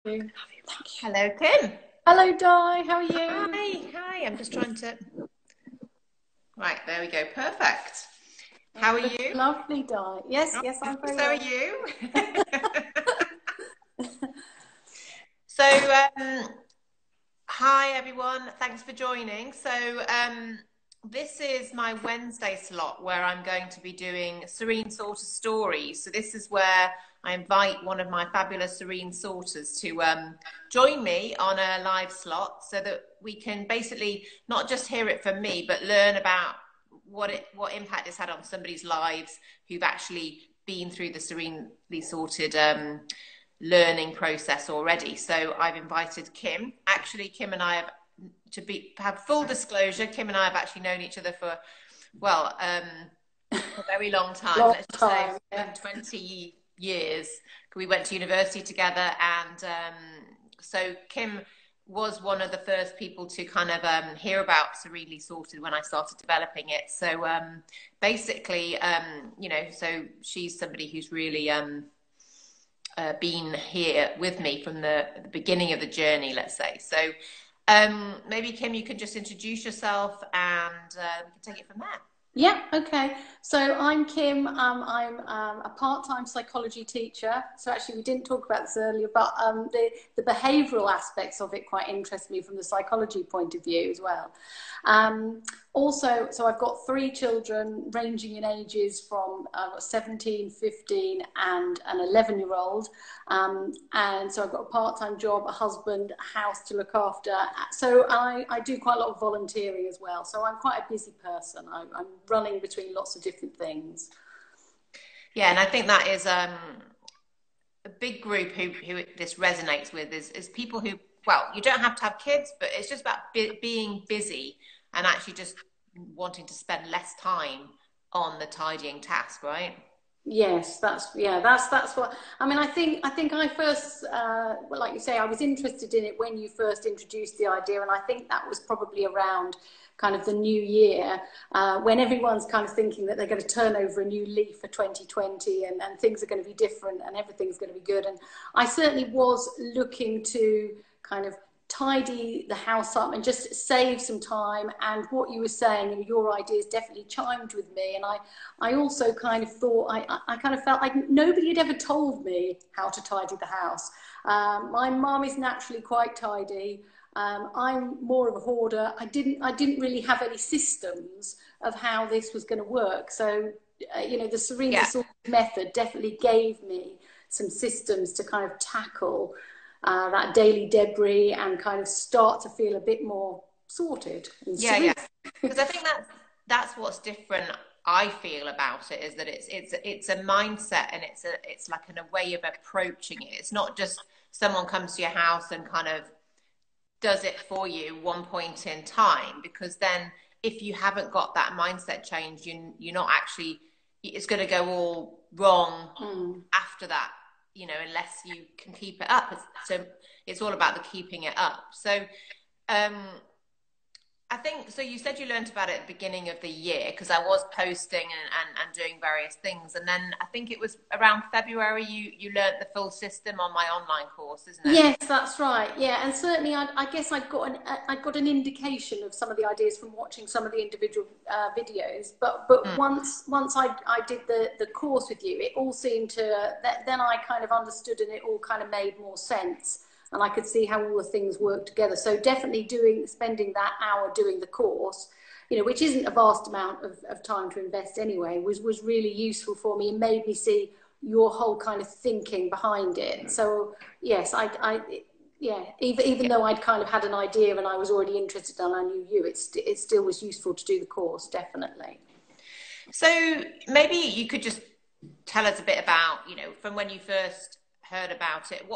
you. Hello, Kim. Hello, Di. How are you? Hi. I'm just trying to. Right, there we go. Perfect. How are You look you? lovely, Di. Yes, Oh, yes, I'm very so are well. you. So, hi everyone. Thanks for joining. This is my Wednesday slot where I'm going to be doing Serene Sorted stories. So this is where I invite one of my fabulous Serene sorters to join me on a live slot so that we can basically not just hear it from me, but learn about what impact it's had on somebody's lives who've actually been through the Serenely Sorted learning process already. So I've invited Kim. Actually, Kim and I have full disclosure. Kim and I have actually known each other for a very long time. Long Let's just say time. more Yeah. than 20 years. We went to university together, and so Kim was one of the first people to kind of hear about Serenely Sorted when I started developing it. So basically, so she's somebody who's really been here with me from the beginning of the journey, let's say. So maybe Kim, you can just introduce yourself and we can take it from there. Yeah, okay. So I'm Kim. I'm a part-time psychology teacher. So actually, we didn't talk about this earlier, but the behavioural aspects of it quite interest me from the psychology point of view as well. Also, so I've got 3 children ranging in ages from 17, 15 and an 11-year-old. And so I've got a part-time job, a husband, a house to look after. So I do quite a lot of volunteering as well. So I'm quite a busy person. I'm running between lots of different things. Yeah, and I think that is a big group who this resonates with is people who, well, you don't have to have kids, but it's just about being busy and actually just wanting to spend less time on the tidying task, right? Yes, that's what I mean. I think I first, well, like you say, I was interested in it when you first introduced the idea, and I think that was probably around kind of the new year, when everyone's kind of thinking that they're going to turn over a new leaf for 2020, and things are going to be different and everything's going to be good. And I certainly was looking to kind of tidy the house up and just save some time. And what you were saying, your ideas definitely chimed with me. And I also kind of thought, I kind of felt like nobody had ever told me how to tidy the house. My mum is naturally quite tidy. I'm more of a hoarder. I didn't really have any systems of how this was going to work. So, the Serenely Yeah. Sorted method definitely gave me some systems to kind of tackle that daily debris and kind of start to feel a bit more sorted and serene. Yeah. Because I think that's what's different. I feel about it is that it's a mindset and it's like a way of approaching it. It's not just someone comes to your house and kind of does it for you one point in time, because then if you haven't got that mindset change, you're not actually, it's going to go all wrong after that, unless you can keep it up. So it's all about the keeping it up. So um, I think, so you said you learned about it at the beginning of the year, because I was posting and doing various things. And then I think it was around February you learned the full system on my online course, isn't it? Yes, that's right. Yeah, and certainly, I guess I got an indication of some of the ideas from watching some of the individual videos. But once I did the course with you, it all seemed to then I kind of understood, and it all kind of made more sense, and I could see how all the things work together. So definitely spending that hour doing the course, which isn't a vast amount of time to invest anyway, was really useful for me and made me see your whole kind of thinking behind it. So yes, even though I'd kind of had an idea and I was already interested and I knew you, it still was useful to do the course, definitely. So maybe you could just tell us a bit about, from when you first heard about it,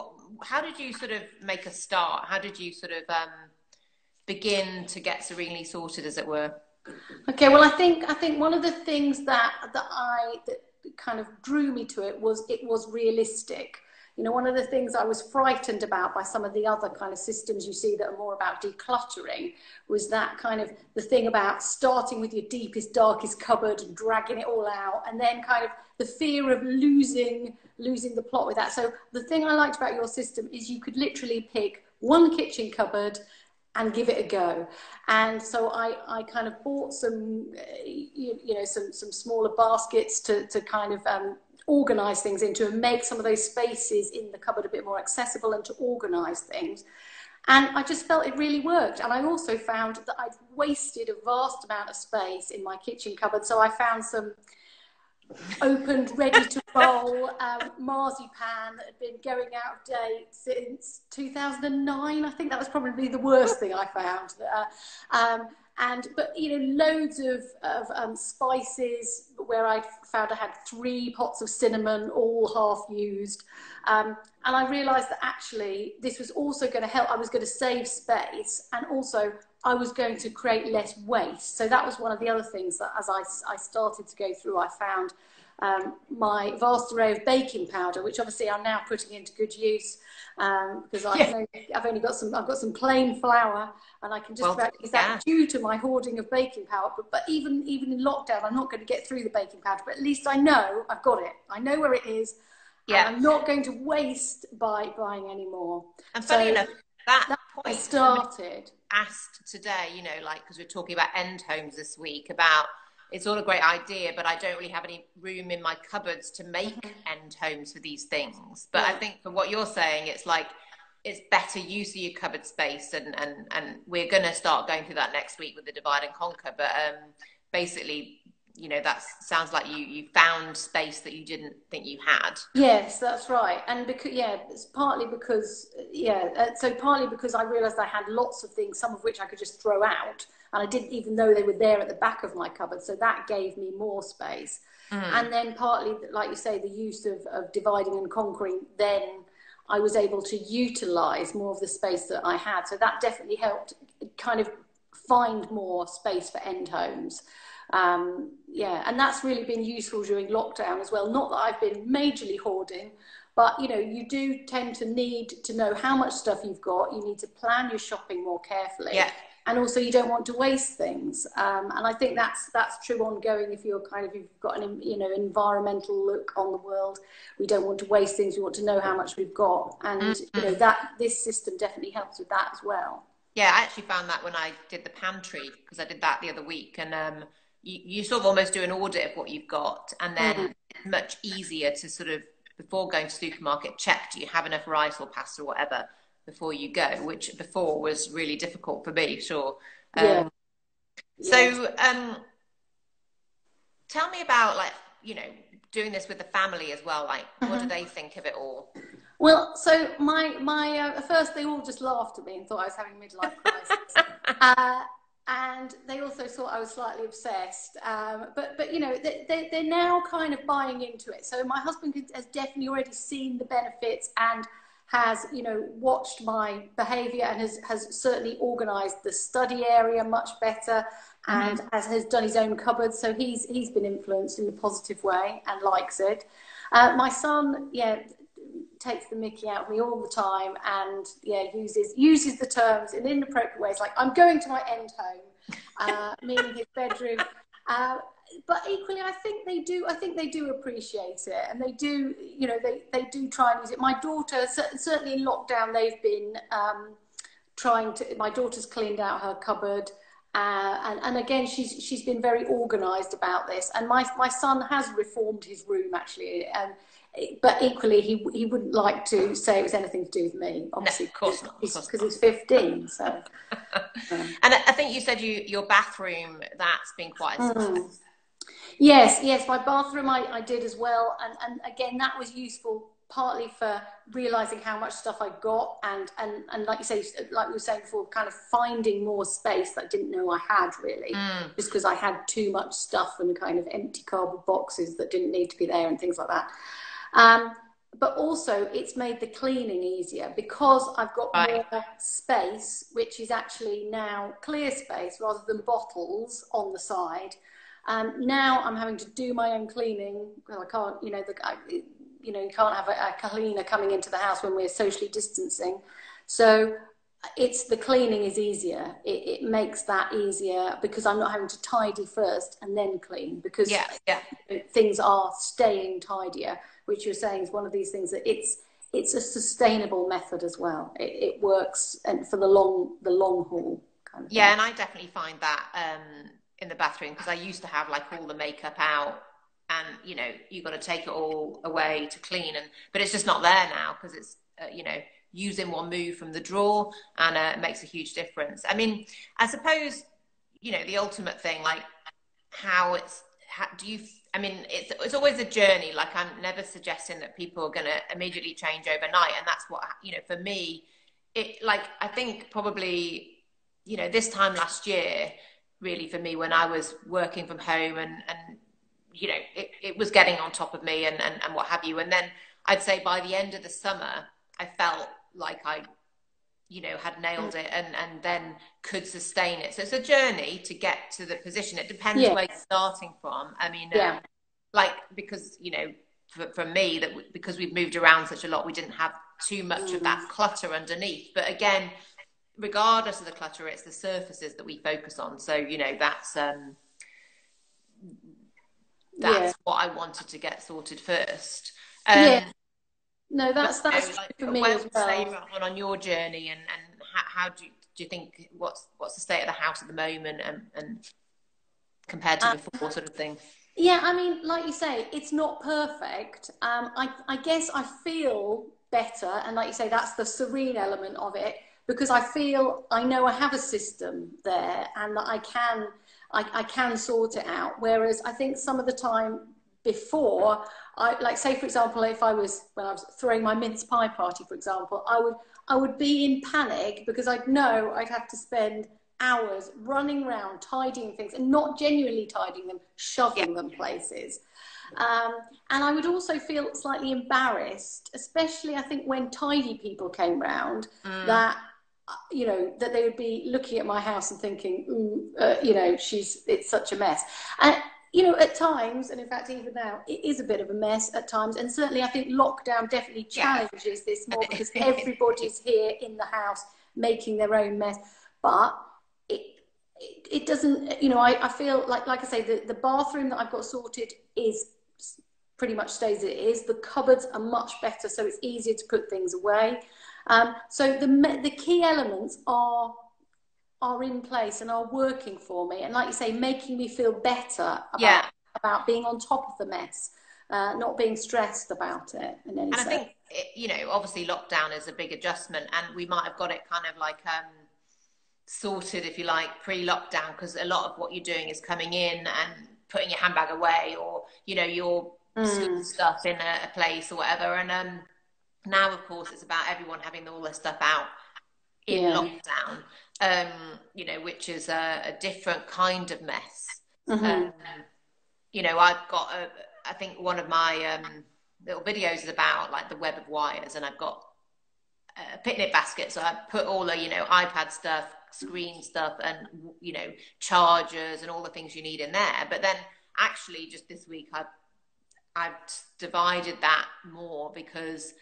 how did you sort of make a start? How did you sort of begin to get serenely sorted, as it were? Okay, well, I think one of the things that kind of drew me to it was realistic. One of the things I was frightened about by some of the other kind of systems you see that are more about decluttering was that kind of the thing about starting with your deepest, darkest cupboard and dragging it all out, and then kind of the fear of losing the plot with that. So the thing I liked about your system is you could literally pick one kitchen cupboard and give it a go. And so I kind of bought some, some smaller baskets to kind of organize things into and make some of those spaces in the cupboard a bit more accessible and to organize things. And I just felt it really worked. And I also found that I'd wasted a vast amount of space in my kitchen cupboard. So I found some opened, ready to roll marzipan that had been going out of date since 2009. I think that was probably the worst thing I found. But loads of spices where I found I had 3 pots of cinnamon, all half used. And I realised that actually this was also going to help. I was going to save space, and also I was going to create less waste. So that was one of the other things that as I started to go through, I found my vast array of baking powder, which obviously I'm now putting into good use because I've got some plain flour, and I can just about use that due to my hoarding of baking powder. But even in lockdown, I'm not going to get through the baking powder. But at least I know I've got it. I know where it is. Yeah. And I'm not going to waste by buying any more. And funny enough, that point I started. Asked today, because we're talking about end homes this week, about it's all a great idea, but I don't really have any room in my cupboards to make end homes for these things. But I think for what you're saying, it's like it's better use of your cupboard space, and we're going to start going through that next week with the divide and conquer. But basically, that sounds like you found space that you didn't think you had. Yes, that's right. And because it's partly because I realized I had lots of things, some of which I could just throw out, and I didn't even know they were there at the back of my cupboard, so that gave me more space. And then partly, like you say, the use of dividing and conquering, then I was able to utilize more of the space that I had, so that definitely helped kind of find more space for end homes. And that's really been useful during lockdown as well. Not that I've been majorly hoarding, but you do tend to need to know how much stuff you've got. You need to plan your shopping more carefully, and also you don't want to waste things. And I think that's true ongoing. If you've got an environmental look on the world, we don't want to waste things. We want to know how much we've got, and this system definitely helps with that as well. Yeah, I actually found that when I did the pantry, because I did that the other week, and you sort of almost do an audit of what you've got, and then it's much easier to sort of, before going to the supermarket, check, do you have enough rice or pasta or whatever before you go, which before was really difficult for me, sure. So tell me about, doing this with the family as well, what do they think of it all? Well, so my at first they all just laughed at me and thought I was having a midlife crisis. And they also thought I was slightly obsessed. But they're now kind of buying into it. So my husband has definitely already seen the benefits and has, watched my behaviour and has certainly organised the study area much better, and has done his own cupboard. So he's been influenced in a positive way and likes it. My son, takes the mickey out of me all the time, and uses the terms in inappropriate ways, like I'm going to my end home, meaning his bedroom. But equally, I think they do appreciate it, and they do, they do try and use it. My daughter, certainly in lockdown, they've been my daughter's cleaned out her cupboard, and again, she's been very organised about this. And my son has reformed his room, actually, but equally, he wouldn't like to say it was anything to do with me. Obviously, no, of course not. Because he's 15. So, and I think you said your bathroom, that's been quite a success. Yes, my bathroom I did as well, and again, that was useful partly for realising how much stuff I got, and like you say, like we were saying before, kind of finding more space that I didn't know I had, really, just because I had too much stuff and kind of empty cardboard boxes that didn't need to be there and things like that. But also it's made the cleaning easier because I've got more space, which is actually now clear space rather than bottles on the side. Now I'm having to do my own cleaning. Well, I can't, you can't have a cleaner coming into the house when we're socially distancing. So it's the cleaning is easier. It makes that easier because I'm not having to tidy first and then clean, because things are staying tidier, which you're saying is one of these things that it's a sustainable method as well. It works, and for the long haul kind of thing. And I definitely find that in the bathroom, because I used to have like all the makeup out, and you got to take it all away to clean, but it's just not there now because it's using one move from the drawer, and it makes a huge difference. I mean, I suppose the ultimate thing, like I mean, it's always a journey. Like, I'm never suggesting that people are going to immediately change overnight, and that's what for me, I think probably this time last year, really, for me, when I was working from home, and it was getting on top of me, and what have you. And then I'd say by the end of the summer, I felt like I, had nailed it, and then could sustain it. So it's a journey to get to the position. It depends where you're starting from. I mean, because, for me, because we've moved around such a lot, we didn't have too much of that clutter underneath. But again, regardless of the clutter, it's the surfaces that we focus on. So, that's what I wanted to get sorted first. No, that's for me as well. On your journey, and how do you think, what's the state of the house at the moment, and compared to before, sort of thing? Yeah, I mean, like you say, it's not perfect. I guess I feel better, and like you say, that's the serene element of it, because I know I have a system there, and that I can sort it out. Whereas I think some of the time before, say for example, when I was throwing my mince pie party, for example, I would be in panic because I'd know I'd have to spend hours running around tidying things, and not genuinely tidying them, shoving them places. And I would also feel slightly embarrassed, especially I think when tidy people came round, that that they would be looking at my house and thinking, ooh, it's such a mess. And at times, and in fact even now, it is a bit of a mess at times. And certainly I think lockdown definitely challenges this more, because everybody's here in the house making their own mess. But it doesn't, I feel like I say, the bathroom that I've got sorted is pretty much stays as it is. The cupboards are much better, so it's easier to put things away. So the key elements are in place and are working for me, and like you say, making me feel better about being on top of the mess, not being stressed about it in any sense. I think obviously lockdown is a big adjustment, and we might have got it kind of like sorted, if you like, pre-lockdown, because a lot of what you're doing is coming in and putting your handbag away, or your stuff in a place or whatever. And now of course it's about everyone having all their stuff out in lockdown, which is a different kind of mess. I've got I think one of my little videos is about like the web of wires, and I've got a picnic basket, so I put all the iPad stuff, screen stuff, and chargers and all the things you need in there. But then actually just this week I've divided that more, because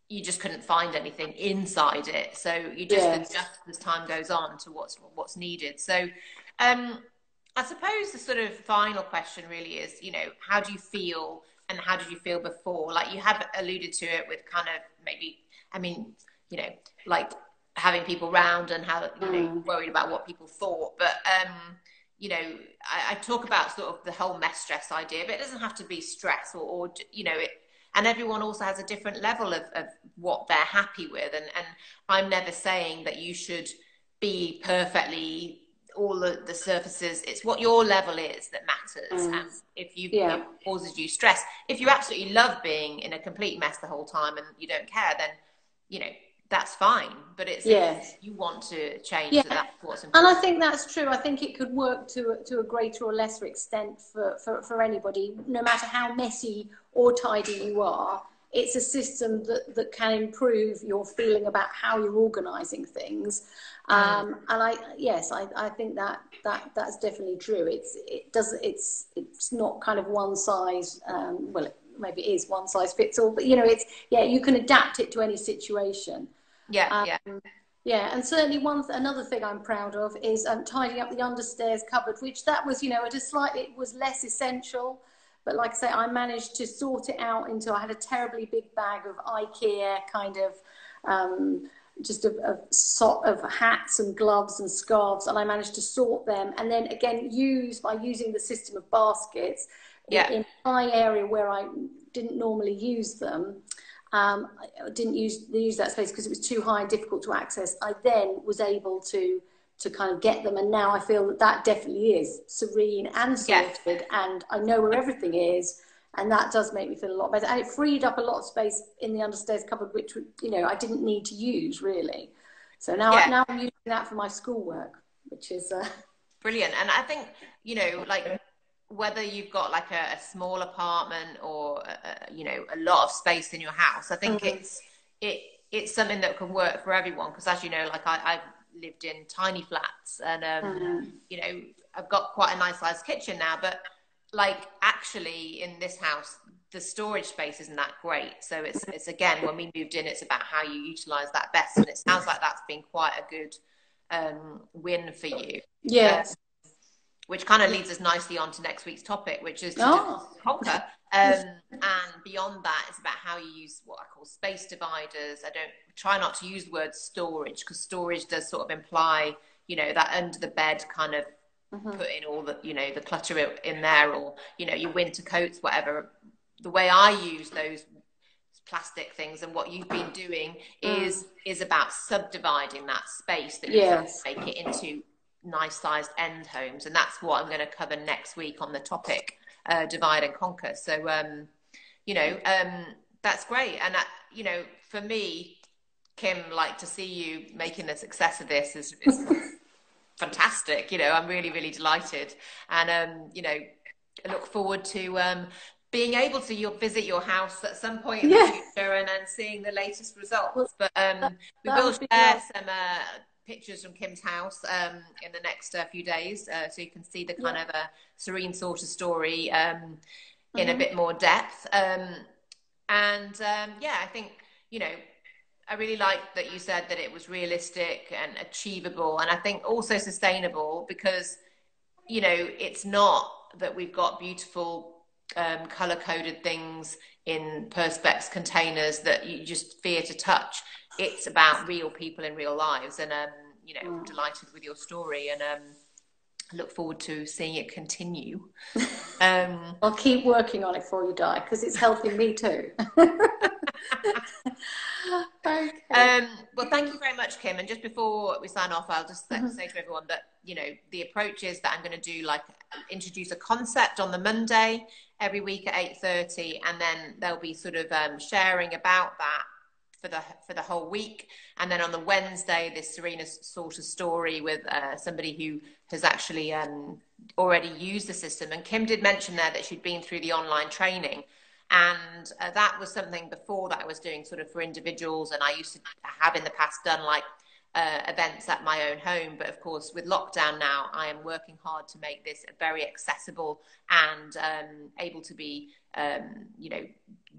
you just couldn't find anything inside it, so you just adjust as time goes on to what's needed. So I suppose the sort of final question really is, how do you feel, and how did you feel before? Like, you have alluded to it with kind of maybe, I mean, like having people round, and how worried about what people thought. But I talk about sort of the whole mess stress idea, but it doesn't have to be stress, or and everyone also has a different level of what they're happy with. And I'm never saying that you should be perfectly all the surfaces. It's what your level is that matters. And if it causes you stress, if you absolutely love being in a complete mess the whole time and you don't care, then that's fine. But it's if you want to change, that's what's important. And I think that's true. I think it could work to a greater or lesser extent for anybody, no matter how messy or tidy you are. It's a system that can improve your feeling about how you're organising things. And I think that's definitely true. It's not kind of one size. Maybe it is one size fits all, but you can adapt it to any situation. Yeah, and certainly another thing I'm proud of is tidying up the understairs cupboard, which that was, you know, it was less essential. But like I say, I managed to sort it out into, I had a terribly big bag of IKEA kind of, just of hats and gloves and scarves, and I managed to sort them. And then again, by using the system of baskets in my area where I didn't normally use them, I didn't use that space because it was too high and difficult to access. I then was able to kind of get them, and now I feel that definitely is serene and sorted, and I know where everything is, and that does make me feel a lot better. And it freed up a lot of space in the understairs cupboard, which, you know, I didn't need to use really. So now I'm using that for my schoolwork, which is brilliant. And I think, you know, like, whether you've got like a small apartment or you know, a lot of space in your house, I think it's something that can work for everyone. Because as you know, like I've lived in tiny flats, and you know, I've got quite a nice sized kitchen now, but like actually in this house the storage space isn't that great. So it's again, when we moved in, it's about how you utilize that best, and it sounds like that's been quite a good win for you. Yes. Which kind of leads us nicely on to next week's topic, which is to conquer. And beyond that, it's about how you use what I call space dividers. I don't try not to use the word storage, because storage does sort of imply, you know, that under the bed kind of putting all the, you know, the clutter in there, or, you know, your winter coats, whatever. The way I use those plastic things and what you've been doing is about subdividing that space that you can make it into nice sized end homes, and that's what I'm going to cover next week on the topic divide and conquer. So you know, that's great. And you know, for me, Kim, like, to see you making a success of this is fantastic. You know, I'm really, really delighted, and you know, I look forward to being able to visit your house at some point in the future, and seeing the latest results. But we will share some pictures from Kim's house in the next few days, so you can see the kind of Serene Sorted story in a bit more depth. And I think, you know, I really like that you said that it was realistic and achievable, and I think also sustainable, because, you know, it's not that we've got beautiful color-coded things in Perspex containers that you just fear to touch. It's about real people in real lives, and you know, I'm delighted with your story, and I look forward to seeing it continue. I'll keep working on it for you, Di, because it's helping me too. Okay. Well, thank you very much, Kim. And just before we sign off, I'll just say to everyone that, you know, the approach is that I'm going to do, like, introduce a concept on the Monday every week at 8:30, and then there'll be sort of sharing about that for the whole week. And then on the Wednesday, this Serena sort of story with somebody who has actually already used the system. And Kim did mention there that she'd been through the online training. And that was something before that I was doing sort of for individuals. And I used to have in the past done like events at my own home. But of course, with lockdown now, I am working hard to make this very accessible and able to be, you know,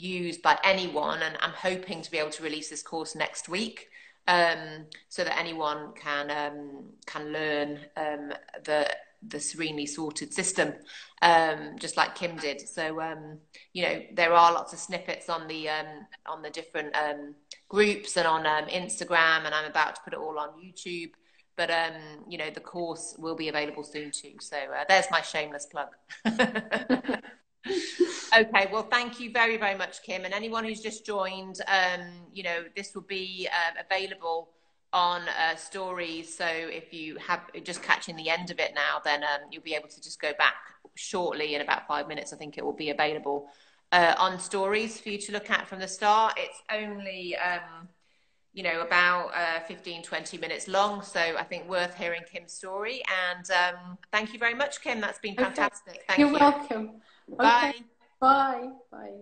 used by anyone. And I'm hoping to be able to release this course next week, so that anyone can learn the Serenely Sorted System, just like Kim did. So you know, there are lots of snippets on the different groups and on Instagram, and I'm about to put it all on YouTube. But you know, the course will be available soon too. So there's my shameless plug. Okay, well, thank you very, very much, Kim. And anyone who's just joined, you know, this will be available on stories. So if you have just catching the end of it now, then you'll be able to just go back shortly in about 5 minutes. I think it will be available on stories for you to look at from the start. It's only, you know, about 15-20 minutes long. So I think worth hearing Kim's story. And thank you very much, Kim. That's been fantastic. Thank you. You're welcome. Bye. Okay. Bye. Bye.